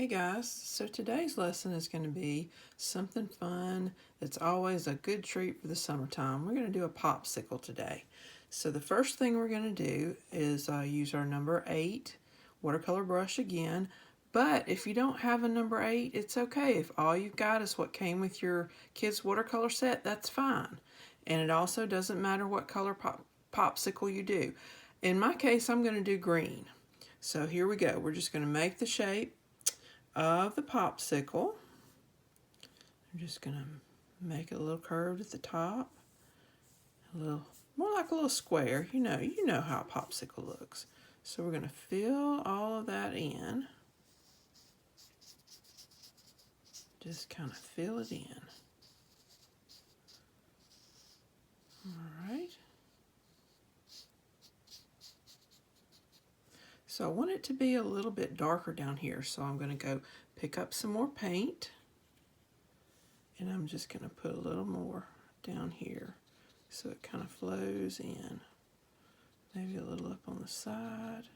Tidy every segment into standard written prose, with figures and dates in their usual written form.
Hey guys, so today's lesson is going to be something fun that's always a good treat for the summertime. We're going to do a popsicle today. So the first thing we're going to do is use our number 8 watercolor brush again. But if you don't have a number 8, it's okay. If all you've got is what came with your kid's watercolor set, that's fine. And it also doesn't matter what color popsicle you do. In my case, I'm going to do green. So here we go. We're just going to make the shape of the popsicle. I'm just going to make it a little curved at the top, a little more like a little square. You know how a popsicle looks. So we're going to fill all of that in. Just kind of fill it in. All right. So I want it to be a little bit darker down here, so I'm going to go pick up some more paint, and I'm just going to put a little more down here so it kind of flows in. Maybe a little up on the side.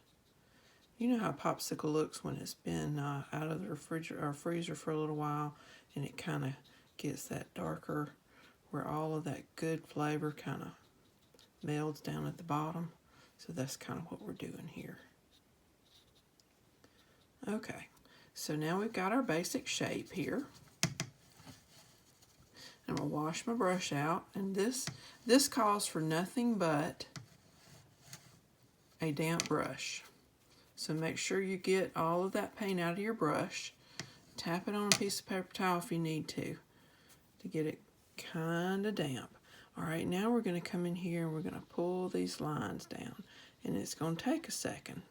You know how popsicle looks when it's been out of the refrigerator or freezer for a little while, and it kind of gets that darker where all of that good flavor kind of melds down at the bottom. So that's kind of what we're doing here. Okay, so now we've got our basic shape here. I'm going to wash my brush out, and this calls for nothing but a damp brush. So make sure you get all of that paint out of your brush. Tap it on a piece of paper towel if you need to get it kind of damp. All right, now we're going to come in here and we're going to pull these lines down, and it's going to take a second.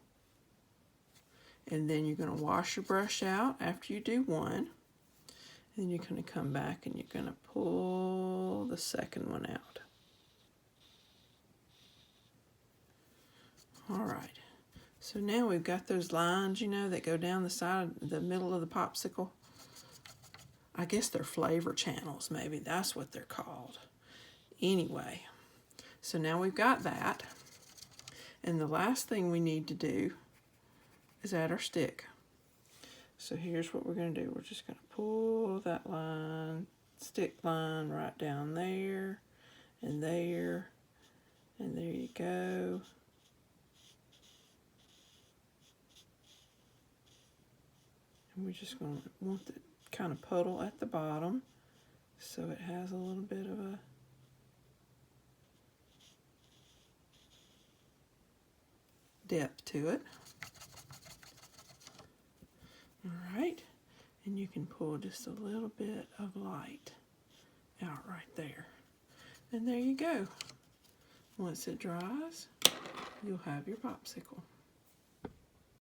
And then you're going to wash your brush out after you do one. Then you're going to come back and you're going to pull the second one out. All right. So now we've got those lines, that go down the side, the middle of the popsicle. I guess they're flavor channels, maybe. That's what they're called. Anyway, so now we've got that. And the last thing we need to do is add our stick. So here's what we're going to do. We're just going to pull that line, stick line right down there, and there you go. And we're just going to want the kind of puddle at the bottom so it has a little bit of a depth to it. All right, and you can pull just a little bit of light out right there. And there you go. Once it dries, you'll have your popsicle.